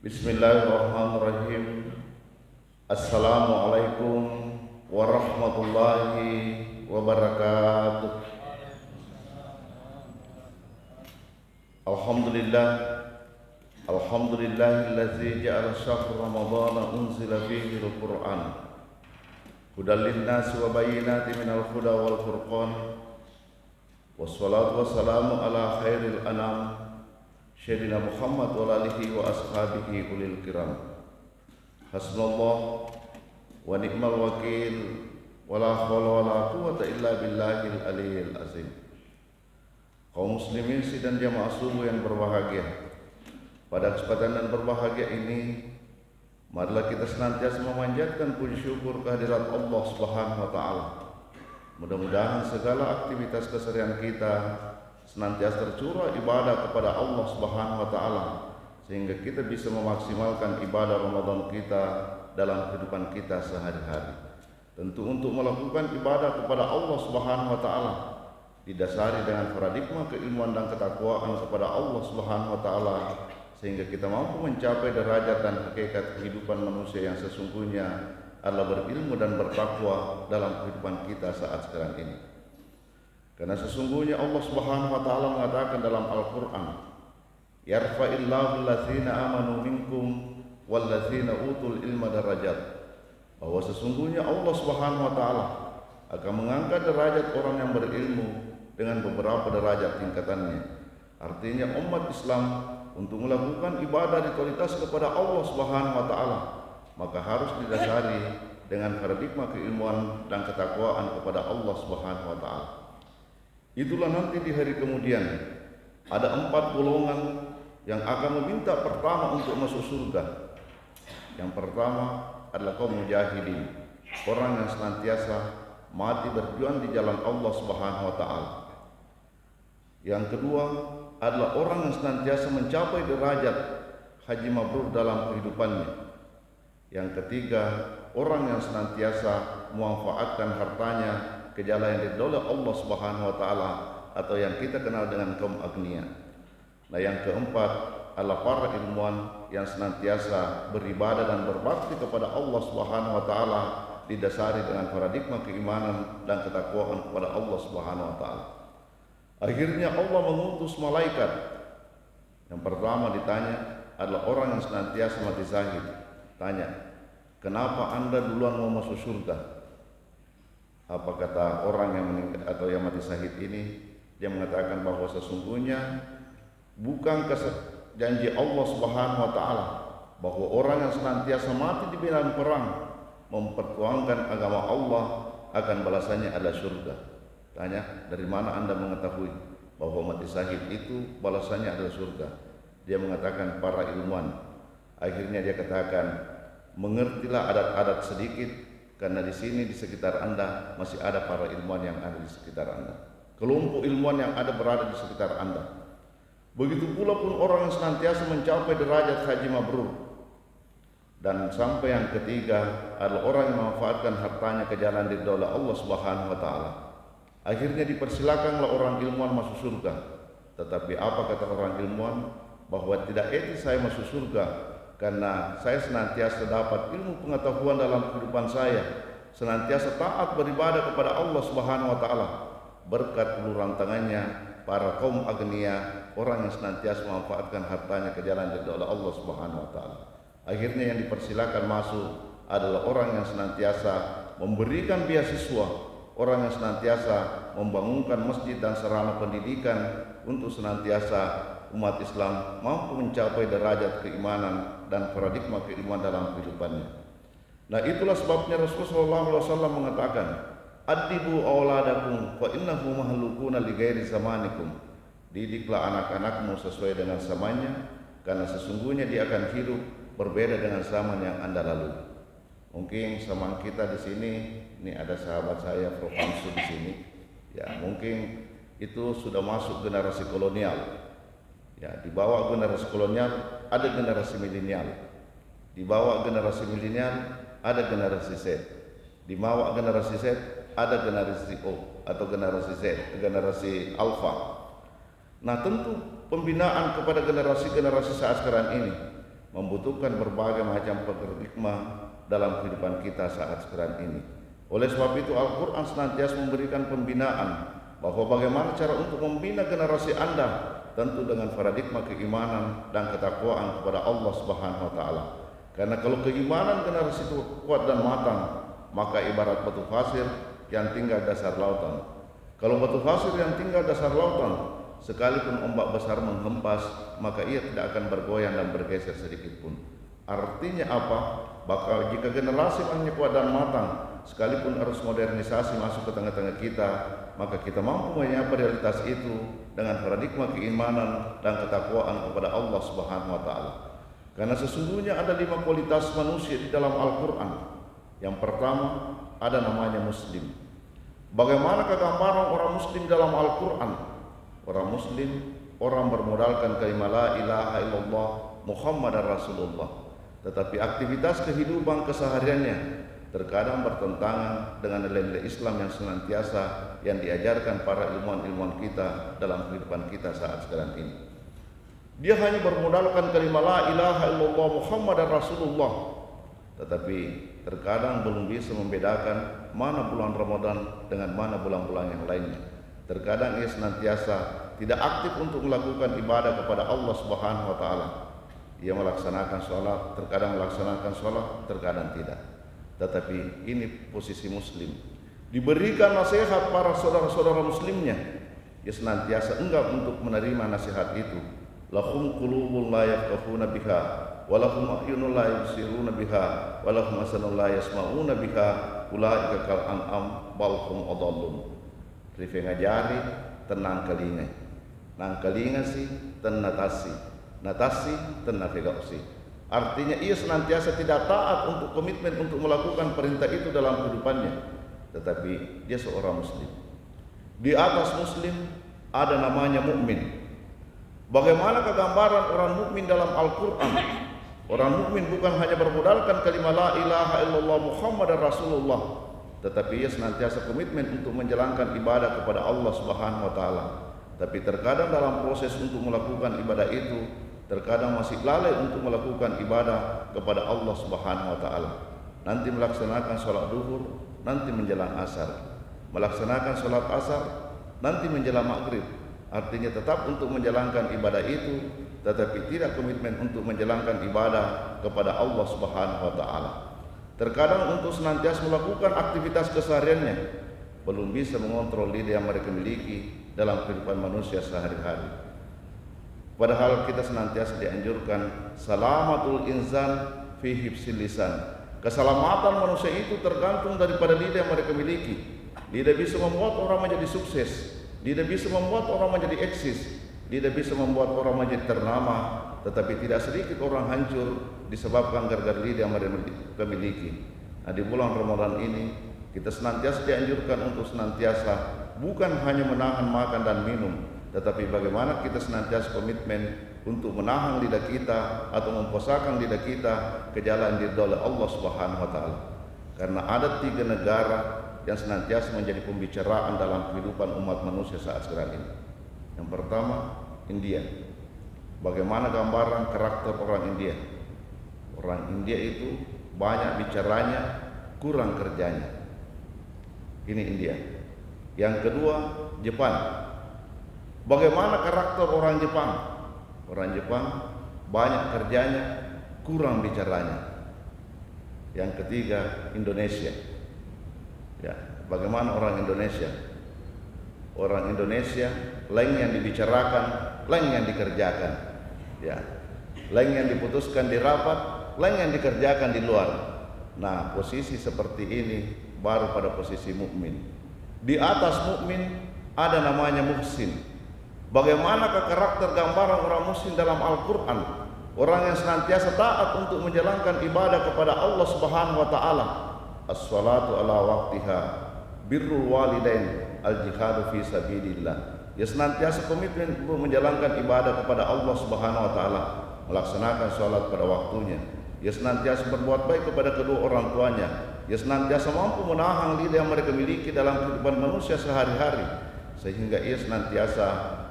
Bismillahirrahmanirrahim. Assalamualaikum warahmatullahi wabarakatuh. Alhamdulillah, alhamdulillahillazi ja'ala syahr ramadhana unzila fihi al-Qur'an hudan lin-nasi wa bayyinatin minal huda wal furqan. Wassalatu wassalamu ala khairil anam Sayyidina Muhammad wa alihi wa ashabihi ulil kiram. Hasbunallah wa ni'mal wakil, wa la hawla wa la quwwata illa billahil aliyyil azim. Kaum muslimin sidang jamaah subuh yang berbahagia, pada kesempatan dan berbahagia ini marilah kita senantiasa memanjatkan puji syukur kehadirat Allah Subhanahu wa taala. Mudah-mudahan segala aktivitas keseharian kita senantiasa tercurah ibadah kepada Allah Subhanahu wa taala, sehingga kita bisa memaksimalkan ibadah Ramadan kita dalam kehidupan kita sehari-hari. Tentu untuk melakukan ibadah kepada Allah Subhanahu wa taala didasari dengan paradigma keilmuan dan ketakwaan kepada Allah Subhanahu wa taala, sehingga kita mampu mencapai derajat dan hakikat kehidupan manusia yang sesungguhnya adalah berilmu dan bertakwa dalam kehidupan kita saat sekarang ini. Karena sesungguhnya Allah Subhanahu wa taala mengatakan dalam Al-Qur'an, "Yarfa'illahu allazina amanu minkum wallazina utul ilma darajat." Bahwa sesungguhnya Allah Subhanahu wa taala akan mengangkat derajat orang yang berilmu dengan beberapa derajat tingkatannya. Artinya umat Islam untuk melakukan ibadah ritualitas kepada Allah Subhanahu wa taala maka harus didasari dengan paradigma keilmuan dan ketakwaan kepada Allah Subhanahu wa taala. Itulah nanti di hari kemudian ada 4 golongan yang akan meminta pertama untuk masuk surga. Yang pertama adalah kaum mujahidin, orang yang senantiasa mati berjuang di jalan Allah Subhanahu wa taala. Yang kedua adalah orang yang senantiasa mencapai derajat haji mabrur dalam kehidupannya. Yang ketiga, orang yang senantiasa memanfaatkan hartanya ke jalan yang diridhoi Allah Subhanahu wa taala atau yang kita kenal dengan kaum agniya. Nah, yang keempat adalah para ilmuwan yang senantiasa beribadah dan berbakti kepada Allah Subhanahu wa taala didasari dengan paradigma keimanan dan ketakwaan kepada Allah Subhanahu wa taala. Akhirnya Allah mengutus malaikat. Yang pertama ditanya adalah orang yang senantiasa mati syahid. Tanya, "Kenapa Anda duluan mau masuk surga?" Apa kata orang yang meninggal atau yang mati syahid ini? Dia mengatakan bahwa sesungguhnya bukan janji Allah Subhanahu wa taala bahwa orang yang senantiasa mati di medan perang memperjuangkan agama Allah akan balasannya adalah surga. Tanya, dari mana Anda mengetahui bahwa mati syahid itu balasannya adalah surga? Dia mengatakan para ilmuwan. Akhirnya dia katakan, mengertilah adat-adat sedikit, karena di sini di sekitar Anda masih ada para ilmuwan yang ada di sekitar Anda. Kelompok ilmuwan yang ada berada di sekitar Anda. Begitu pula pun orang yang senantiasa mencapai derajat haji mabrur. Dan sampai yang ketiga adalah orang yang memanfaatkan hartanya ke jalan diridhoi Allah Subhanahu wa taala. Akhirnya dipersilakanlah orang ilmuwan masuk surga. Tetapi apa kata orang ilmuwan? Bahwa tidak etis saya masuk surga karena saya senantiasa dapat ilmu pengetahuan dalam kehidupan saya, senantiasa taat beribadah kepada Allah Subhanahu wa taala. Berkat uluran tangannya para kaum agniya, orang yang senantiasa memanfaatkan hartanya ke jalan diridhoi Allah Subhanahu wa taala. Akhirnya yang dipersilakan masuk adalah orang yang senantiasa memberikan beasiswa, orang yang senantiasa membangunkan masjid dan sarana pendidikan untuk senantiasa umat Islam mampu mencapai derajat keimanan dan paradigma keilmuan dalam kehidupannya. Nah, itulah sebabnya Rasulullah SAW mengatakan, "Adibu auladakum fa innahu mahlukuna li ghairi zamanikum." Didiklah anak-anakmu sesuai dengan zamannya, karena sesungguhnya dia akan hidup berbeda dengan zaman yang Anda lalui. Mungkin zaman kita di sini, ini ada sahabat saya Prof. Hamsu di sini. Ya, mungkin itu sudah masuk generasi kolonial. Ya, di bawah generasi kolonial ada generasi milenial. Di bawah generasi milenial ada generasi Z. Di bawah generasi Z ada generasi O atau generasi Z, generasi Alpha. Nah, tentu pembinaan kepada generasi-generasi saat sekarang ini membutuhkan berbagai macam paradigma dalam kehidupan kita saat sekarang ini. Oleh sebab itu Al-Quran senantiasa memberikan pembinaan bahwa bagaimana cara untuk membina generasi Anda, tentu dengan paradigma keimanan dan ketakwaan kepada Allah Subhanahu wa taala. Karena kalau keimanan generasi itu kuat dan matang, maka ibarat batu pasir yang tinggal dasar lautan. Kalau batu pasir yang tinggal dasar lautan, sekalipun ombak besar menghempas, maka ia tidak akan bergoyang dan bergeser sedikit pun. Artinya apa? Bakal jika generasi hanya kuat dan matang, sekalipun arus modernisasi masuk ke tengah-tengah kita, maka kita mampu menyapa realitas itu dengan paradigma keimanan dan ketakwaan kepada Allah Subhanahu wa taala. Karena sesungguhnya ada 5 kualitas manusia di dalam Al-Quran. Yang pertama, ada namanya muslim. Bagaimana gambaran orang muslim dalam Al-Quran? Orang muslim, orang bermodalkan kalimat la ilaha illallah Muhammadar Rasulullah. Tetapi aktivitas kehidupan kesehariannya terkadang bertentangan dengan nilai-nilai Islam yang senantiasa yang diajarkan para ilmuwan-ilmuwan kita dalam kehidupan kita saat sekarang ini. Dia hanya bermodalkan kalimat la ilaha illallah Muhammadar Rasulullah, tetapi terkadang belum bisa membedakan mana bulan Ramadan dengan mana bulan-bulan yang lainnya. Terkadang ia senantiasa tidak aktif untuk melakukan ibadah kepada Allah Subhanahu wa taala. Ia melaksanakan sholat, terkadang melaksanakan sholat, terkadang tidak. Tetapi ini posisi muslim. Diberikan nasihat para saudara-saudara muslimnya, ia senantiasa enggan untuk menerima nasihat itu. Lahum qulubun la yafqahuna biha, wa lahum a'yunun la yubsiruna biha, wa lahum asanun la yasma'una biha, ulaika kal an'am bal hum adallun. Rife ngajari tenang kalinga. Nang kalinga si tenatasi. Natasi tenafegausi. Artinya ia senantiasa tidak taat untuk komitmen untuk melakukan perintah itu dalam kehidupannya. Tetapi dia seorang muslim. Di atas muslim ada namanya mukmin. Bagaimana gambaran orang mukmin dalam Al-Quran? Orang mukmin bukan hanya bermodalkan kalimat la ilaha illallah Muhammadar Rasulullah, tetapi ia senantiasa komitmen untuk menjalankan ibadah kepada Allah Subhanahu wa taala. Tapi terkadang dalam proses untuk melakukan ibadah itu, terkadang masih lalai untuk melakukan ibadah kepada Allah Subhanahu wa taala. Nanti melaksanakan sholat duhur, nanti menjelang asar. Melaksanakan sholat asar, nanti menjelang maghrib. Artinya tetap untuk menjalankan ibadah itu, tetapi tidak komitmen untuk menjalankan ibadah kepada Allah Subhanahu wa taala. Terkadang untuk senantiasa melakukan aktivitas kesehariannya, belum bisa mengontrol lidah yang mereka miliki dalam kehidupan manusia sehari-hari. Padahal kita senantiasa dianjurkan salamatul insan fi hifzil lisan. Keselamatan manusia itu tergantung daripada lidah yang mereka miliki. Lidah bisa membuat orang menjadi sukses, lidah bisa membuat orang menjadi eksis, lidah bisa membuat orang menjadi ternama, tetapi tidak sedikit orang hancur disebabkan gara-gara lidah yang mereka miliki. Nah, di bulan Ramadan ini kita senantiasa dianjurkan untuk senantiasa bukan hanya menahan makan dan minum, tetapi bagaimana kita senantiasa komitmen untuk menahan lidah kita atau mempuasakan lidah kita ke jalan diridhoi Allah Subhanahu wa taala. Karena ada 3 negara yang senantiasa menjadi pembicaraan dalam kehidupan umat manusia saat sekarang ini. Yang pertama, India. Bagaimana gambaran karakter orang India? Orang India itu banyak bicaranya, kurang kerjanya. Ini India. Yang kedua, Jepang. Bagaimana karakter orang Jepang? Orang Jepang banyak kerjanya, kurang bicaranya. Yang ketiga, Indonesia. Ya, bagaimana orang Indonesia? Orang Indonesia lain yang dibicarakan, lain yang dikerjakan. Ya, lain yang diputuskan di rapat, lain yang dikerjakan di luar. Nah, posisi seperti ini baru pada posisi mukmin. Di atas mukmin ada namanya muhsin. Bagaimanakah karakter gambaran orang muslim dalam Al-Quran? Orang yang senantiasa taat untuk menjalankan ibadah kepada Allah Subhanahu wa taala. As-salatu ala waqtiha, birrul walidain, al-jihadu fi sabilillah. Dia senantiasa komitmen untuk menjalankan ibadah kepada Allah Subhanahu wa taala, melaksanakan salat pada waktunya. Dia senantiasa berbuat baik kepada kedua orang tuanya. Dia senantiasa mampu menahan lidah yang mereka miliki dalam kehidupan manusia sehari-hari, sehingga ia senantiasa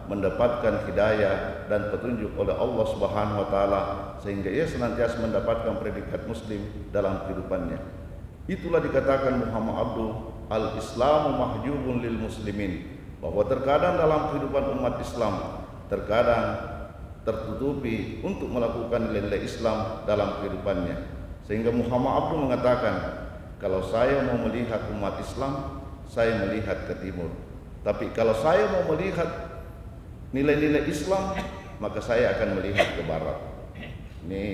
mendapatkan hidayah dan petunjuk oleh Allah Subhanahu wa taala sehingga ia senantiasa mendapatkan predikat muslim dalam kehidupannya. Itulah dikatakan Muhammad Abduh al-Islamu mahjubun lil muslimin, bahwa terkadang dalam kehidupan umat Islam terkadang tertutupi untuk melakukan nilai Islam dalam kehidupannya. Sehingga Muhammad Abduh mengatakan, kalau saya mau melihat umat Islam, saya melihat ke timur. Tapi kalau saya mau melihat nilai-nilai Islam, maka saya akan melihat ke barat. Ini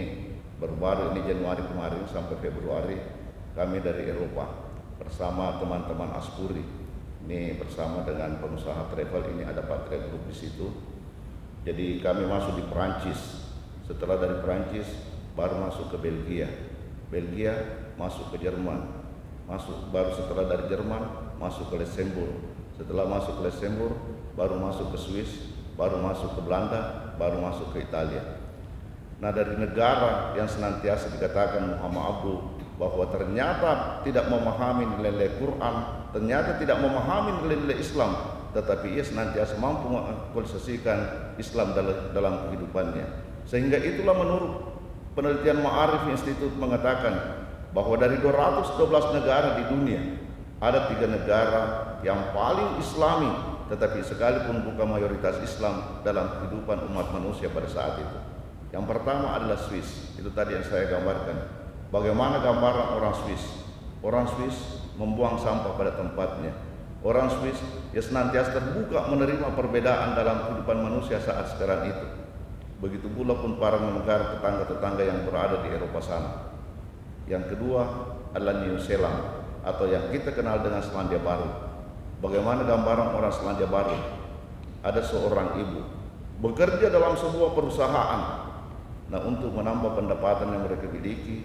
baru-baru ini Januari kemarin sampai Februari kami dari Eropa bersama teman-teman Aspuri. Ini bersama dengan pengusaha travel, ini ada Pak Group di situ. Jadi kami masuk di Perancis. Setelah dari Perancis baru masuk ke Belgia. Belgia masuk ke Jerman. Baru setelah dari Jerman masuk ke Luxembourg. Setelah masuk ke Luxembourg baru masuk ke Swiss, baru masuk ke Belanda, baru masuk ke Italia. Nah, dari negara yang senantiasa dikatakan Muhammad Abduh bahwa ternyata tidak memahami nilai-nilai Quran, ternyata tidak memahami nilai-nilai Islam, tetapi ia senantiasa mampu mengaktualisasikan Islam dalam kehidupannya. Sehingga itulah menurut penelitian Ma'arif Institute mengatakan bahwa dari 212 negara di dunia ada 3 negara yang paling Islami, tetapi sekalipun bukan mayoritas Islam dalam kehidupan umat manusia pada saat itu. Yang pertama adalah Swiss. Itu tadi yang saya gambarkan. Bagaimana gambaran orang Swiss? Orang Swiss membuang sampah pada tempatnya. Orang Swiss ya senantiasa terbuka menerima perbedaan dalam kehidupan manusia saat sekarang itu. Begitu pula pun para negara tetangga-tetangga yang berada di Eropa sana. Yang kedua adalah New Zealand atau yang kita kenal dengan Selandia Baru. Bagaimana gambaran orang Selandia Baru? Ada seorang ibu bekerja dalam sebuah perusahaan. Nah, untuk menambah pendapatan yang mereka miliki,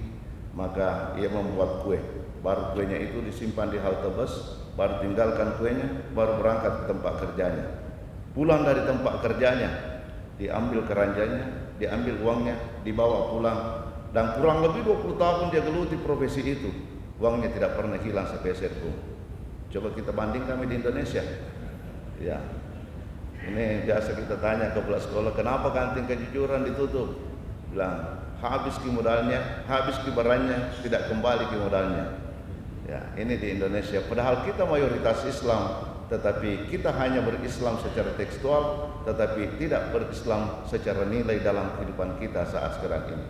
maka ia membuat kue. Baru kuenya itu disimpan di halte bus, baru tinggalkan kuenya, baru berangkat ke tempat kerjanya. Pulang dari tempat kerjanya, diambil keranjanya, diambil uangnya, dibawa pulang. Dan kurang lebih 20 tahun dia geluti profesi itu. Uangnya tidak pernah hilang sepeser pun. Coba kita banding kami di Indonesia. Ya. Ini biasa kita tanya ke kepala sekolah, kenapa kantin kejujuran ditutup? Bilang, habis ki modalnya, habis ki barangnya, tidak kembali ki modalnya. Ya, ini di Indonesia. Padahal kita mayoritas Islam, tetapi kita hanya berislam secara tekstual, tetapi tidak berislam secara nilai dalam kehidupan kita saat sekarang ini.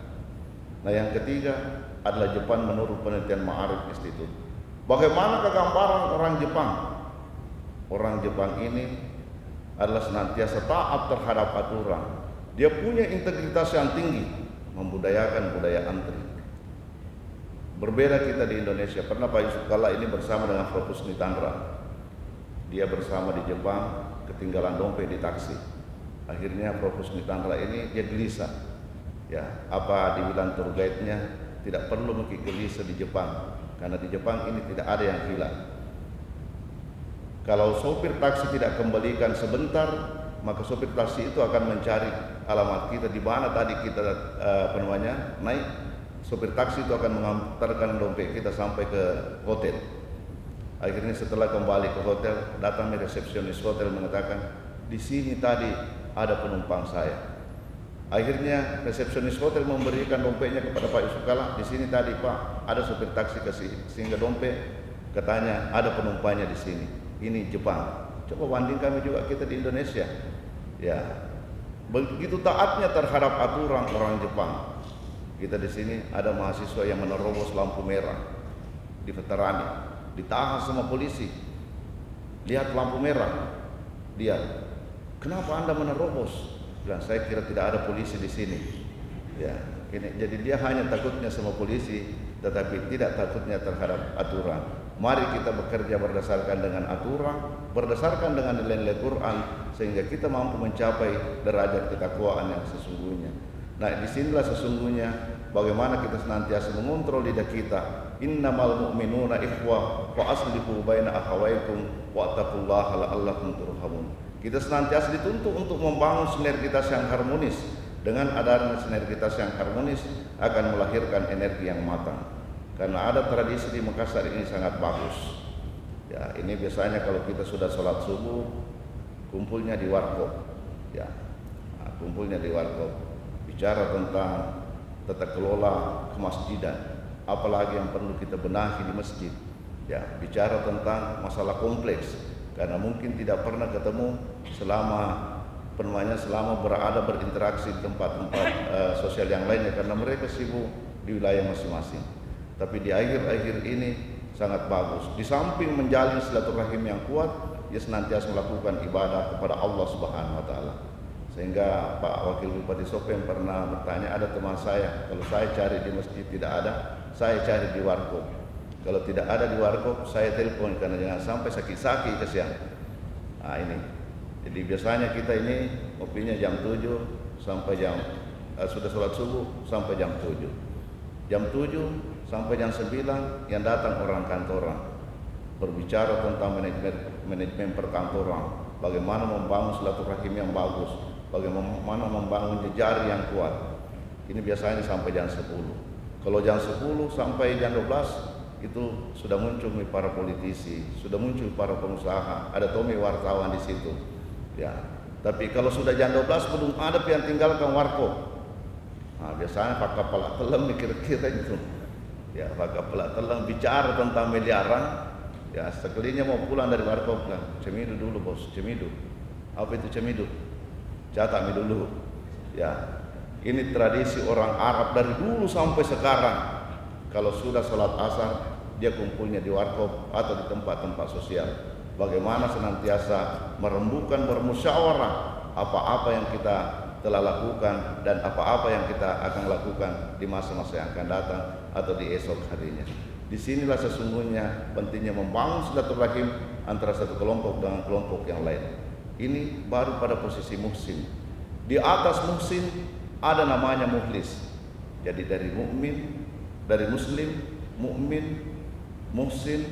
Nah, yang ketiga adalah Jepang menurut penelitian Ma'arif Institute. Bagaimana gambaran orang Jepang? Orang Jepang ini adalah senantiasa taat terhadap aturan. Dia punya integritas yang tinggi, membudayakan budaya antri. Berbeda kita di Indonesia. Pernah Pak Yusuf Kalla ini bersama dengan Prof. Nitandra. Dia bersama di Jepang, ketinggalan dompet di taksi. Akhirnya Prof. Nitandra ini dia gelisah. Ya, apa dibilang tour guide-nya, tidak perlu mungkin gelisah di Jepang, karena di Jepang ini tidak ada yang hilang. Kalau sopir taksi tidak kembalikan sebentar, maka sopir taksi itu akan mencari alamat kita di mana tadi kita naik. Sopir taksi itu akan mengantarkan dompet kita sampai ke hotel. Akhirnya setelah kembali ke hotel, datang resepsionis hotel mengatakan, di sini tadi ada penumpang saya. Akhirnya resepsionis hotel memberikan dompetnya kepada Pak Yusuf Kalla. Di sini tadi Pak ada sopir taksi kasih, sehingga dompet katanya ada penumpangnya di sini. Ini Jepang. Coba banding kami juga kita di Indonesia. Ya, begitu taatnya terhadap aturan orang Jepang. Kita di sini ada mahasiswa yang menerobos lampu merah di veterani, ditahan sama polisi. Lihat lampu merah, dia, kenapa Anda menerobos? Bilang, saya kira tidak ada polisi di sini. Ya, ini jadi dia hanya takutnya sama polisi, tetapi tidak takutnya terhadap aturan. Mari kita bekerja berdasarkan dengan aturan, berdasarkan dengan nilai-nilai Quran, sehingga kita mampu mencapai derajat ketakwaan yang sesungguhnya. Nah, disinilah sesungguhnya bagaimana kita senantiasa mengontrol lidah kita. Innamal mu'minuna ikhwah wa aslihu baina akhawaykum wa taqullaha la'allakum turhamun. Kita senantiasa dituntut untuk membangun sinergitas yang harmonis. Dengan adanya sinergitas yang harmonis akan melahirkan energi yang matang. Karena ada tradisi di Makassar ini sangat bagus. Ya, ini biasanya kalau kita sudah sholat subuh, kumpulnya di warkop. Ya, kumpulnya di warkop, bicara tentang tata kelola kemasjidan, apalagi yang perlu kita benahi di masjid. Ya, bicara tentang masalah kompleks, karena mungkin tidak pernah ketemu selama selama berada berinteraksi di tempat-tempat sosial yang lainnya, karena mereka sibuk di wilayah masing-masing. Tapi di akhir-akhir ini sangat bagus. Di samping menjalin silaturahim yang kuat, dia senantiasa melakukan ibadah kepada Allah Subhanahu wa taala. Sehingga Pak Wakil Bupati Sopeng pernah bertanya, ada teman saya, kalau saya cari di masjid tidak ada, saya cari di warkop. Kalau tidak ada di warkop, saya telepon, karena jangan sampai sakit-sakit kesian. Nah ini. Jadi biasanya kita ini ngopinya jam 7 sampai sudah sholat subuh sampai jam 7. Jam 7 sampai jam 9 yang datang orang kantoran. Berbicara tentang manajemen perkantoran, bagaimana membangun silaturahim yang bagus, bagaimana membangun jejaring yang kuat. Ini biasanya sampai jam 10. Kalau jam 10 sampai jam 12 itu sudah muncul para politisi, sudah muncul para pengusaha, ada Tommy wartawan di situ. Ya, tapi kalau sudah jam 12 belum ada yang tinggalkan warkop. Nah, biasanya Pak Kepala Telang mikir-kira itu. Ya, Pak Kepala Telang bicara tentang miliaran. Ya, sekalinya mau pulang dari warkop lah, cemidu dulu bos, cemidu. Apa itu cemidu? Catat dulu. Ya, ini tradisi orang Arab dari dulu sampai sekarang. Kalau sudah sholat asar, dia kumpulnya di warkop atau di tempat-tempat sosial. Bagaimana senantiasa merembukan, bermusyawarah apa-apa yang kita telah lakukan dan apa-apa yang kita akan lakukan di masa-masa yang akan datang atau di esok harinya. Disinilah sesungguhnya pentingnya membangun silaturahim antara satu kelompok dengan kelompok yang lain. Ini baru pada posisi muhsin. Di atas muhsin ada namanya mukhlis. Jadi dari mukmin, dari muslim, mukmin, muhsin,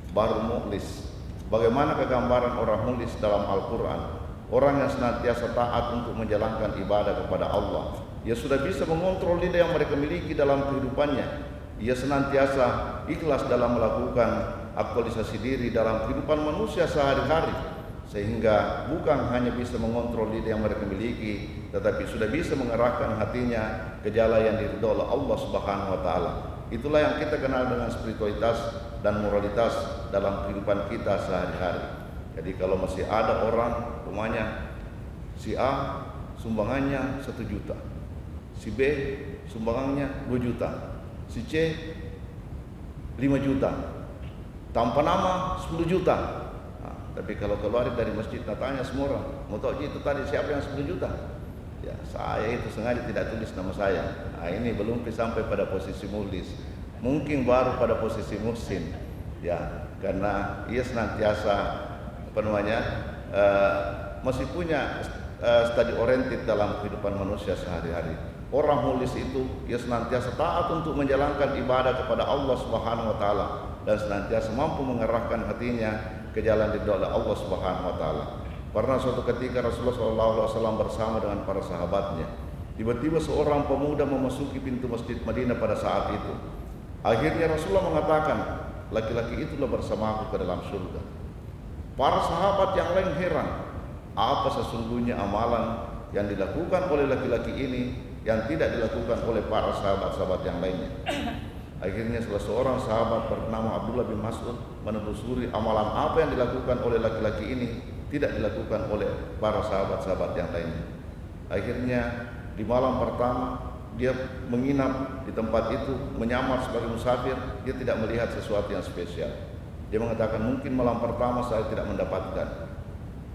baru mukhlis. Bagaimana kegambaran orang mukhlis dalam Al-Quran? Orang yang senantiasa taat untuk menjalankan ibadah kepada Allah. Ia sudah bisa mengontrol lidah yang mereka miliki dalam kehidupannya. Ia senantiasa ikhlas dalam melakukan aktualisasi diri dalam kehidupan manusia sehari-hari. Sehingga bukan hanya bisa mengontrol lidah yang mereka miliki, tetapi sudah bisa mengerahkan hatinya ke jalan yang diridhoi oleh Allah Subhanahu wa taala. Itulah yang kita kenal dengan spiritualitas dan moralitas dalam kehidupan kita sehari-hari. Jadi kalau masih ada orang, umpamanya si A sumbangannya 1 juta, si B sumbangannya 2 juta, si C 5 juta, tanpa nama 10 juta. Nah, tapi kalau keluar dari masjid, tanya semua orang, mau tahu itu tadi siapa yang 10 juta? Ya, saya itu sengaja tidak tulis nama saya. Nah, ini belum sampai pada posisi mukhlis. Mungkin baru pada posisi muhsin. Ya, karena ia senantiasa masih punya study oriented dalam kehidupan manusia sehari-hari. Orang mukhlis itu ia senantiasa taat untuk menjalankan ibadah kepada Allah Subhanahu wa taala dan senantiasa mampu mengerahkan hatinya ke jalan ridha Allah Subhanahu wa taala. Pernah suatu ketika Rasulullah SAW bersama dengan para sahabatnya, tiba-tiba seorang pemuda memasuki pintu Masjid Madinah pada saat itu. Akhirnya Rasulullah mengatakan, laki-laki itulah bersamaku ke dalam surga. Para sahabat yang lain heran, apa sesungguhnya amalan yang dilakukan oleh laki-laki ini yang tidak dilakukan oleh para sahabat-sahabat yang lainnya. Akhirnya salah seorang sahabat bernama Abdullah bin Mas'ud menelusuri amalan apa yang dilakukan oleh laki-laki ini tidak dilakukan oleh para sahabat-sahabat yang lainnya. Akhirnya di malam pertama dia menginap di tempat itu, menyamar sebagai musafir. Dia tidak melihat sesuatu yang spesial. Dia mengatakan mungkin malam pertama saya tidak mendapatkan.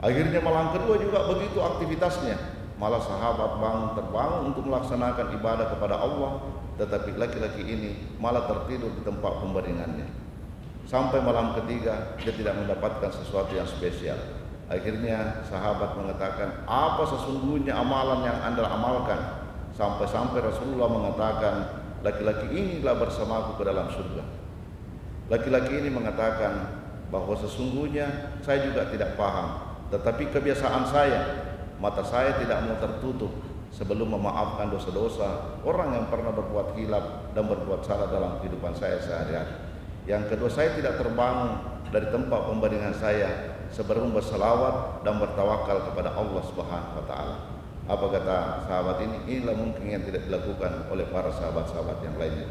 Akhirnya malam kedua juga begitu aktivitasnya. Malah sahabat terbangun untuk melaksanakan ibadah kepada Allah, tetapi laki-laki ini malah tertidur di tempat pembaringannya. Sampai malam ketiga dia tidak mendapatkan sesuatu yang spesial. Akhirnya sahabat mengatakan, apa sesungguhnya amalan yang Anda amalkan? Sampai-sampai Rasulullah mengatakan, laki-laki inilah bersamaku ke dalam surga. Laki-laki ini mengatakan bahwa sesungguhnya saya juga tidak paham, tetapi kebiasaan saya, mata saya tidak mau tertutup sebelum memaafkan dosa-dosa orang yang pernah berbuat khilaf dan berbuat salah dalam kehidupan saya sehari-hari. Yang kedua, saya tidak terbangun dari tempat pembaringan saya sebelum berselawat dan bertawakal kepada Allah Subhanahu wa taala. Apa kata sahabat ini? Inilah mungkin yang tidak dilakukan oleh para sahabat-sahabat yang lainnya.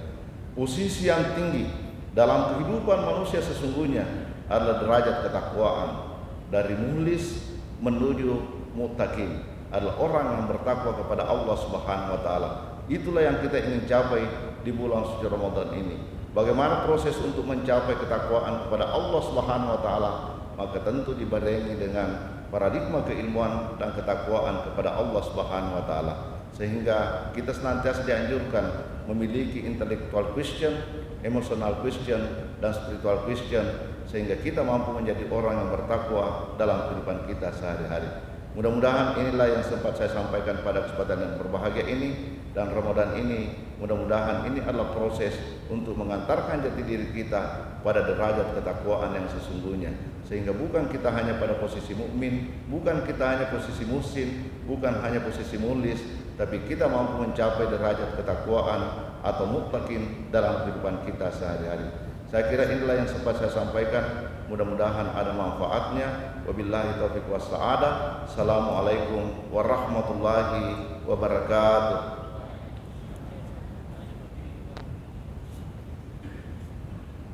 Posisi yang tinggi dalam kehidupan manusia sesungguhnya adalah derajat ketakwaan. Dari muhlis menuju muttaqin adalah orang yang bertakwa kepada Allah Subhanahu wa taala. Itulah yang kita ingin capai di bulan suci Ramadan ini. Bagaimana proses untuk mencapai ketakwaan kepada Allah Subhanahu wa taala? Maka tentu dibarengi dengan paradigma keilmuan dan ketakwaan kepada Allah Subhanahu wa taala. Sehingga kita senantiasa dianjurkan memiliki intellectual question, emotional question, dan spiritual question, sehingga kita mampu menjadi orang yang bertakwa dalam kehidupan kita sehari-hari. Mudah-mudahan inilah yang sempat saya sampaikan pada kesempatan yang berbahagia ini, dan Ramadan ini mudah-mudahan ini adalah proses untuk mengantarkan jati diri kita pada derajat ketakwaan yang sesungguhnya, sehingga bukan kita hanya pada posisi mukmin, bukan kita hanya posisi muslim, bukan hanya posisi mulis, tapi kita mampu mencapai derajat ketakwaan atau muttaqin dalam kehidupan kita sehari-hari. Saya kira inilah yang sempat saya sampaikan. Mudah-mudahan ada manfaatnya. Wabillahi taufiq wassa'adah. Assalamualaikum warahmatullahi wabarakatuh.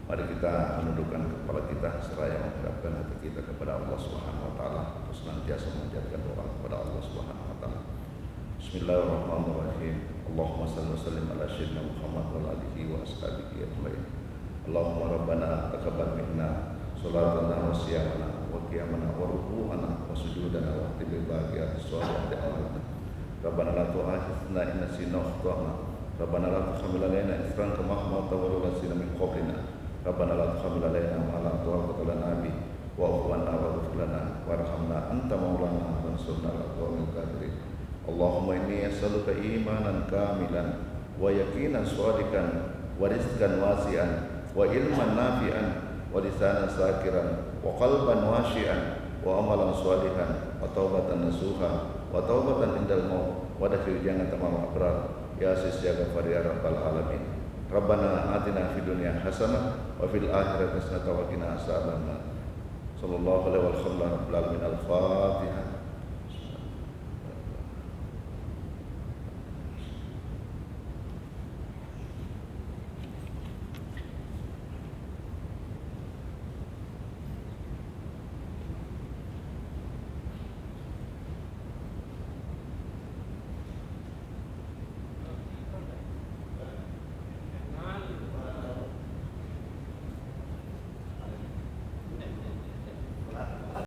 Mari kita menundukkan kepala kita seraya menghadapkan hati kita kepada Allah Subhanahu wa taala, terus senantiasa menjadikan doa kepada Allah Subhanahu wa taala. Bismillahirrahmanirrahim. Allahumma shalli wa sallim ala sayyidina Muhammad wa ala alihi wa ashabihi ajmain. Allahumma rabbana taqabbal minna salatana wa siyamana wa qiyamana wa ruku'ana wa sujudana wa tibbil baqiyati sholihati amalna. Rabbana la tu'akhidhna in nasina wa akhtana. Rabbana la tuhammil alaina isran kama hamalta 'ala alladziina min qablina. Rabbana la tuhammil alaina ma la taqata lana bihi wa'fu 'anna waghfir lana warhamna anta maulana wansurna 'alal qawmil kafirin. Allahumma inni as'aluka imanan kamilan wa yaqinan shadiqan wa rizqan wasi'an wa ilman nafi'an wa lisanan zakiran wa qalban washi'an wa amalan shalihan wa taubatan nasuha wa taubatan indal maut wa dakhil jannata ma'al abrar ya aziz ya ghafar ya rabbal alamin. Rabbana atina fid dunya hasanah wa fil akhirati hasanah wa qina adzabannar. Sallallahu alaihi wa sallam. Al-Fatihah.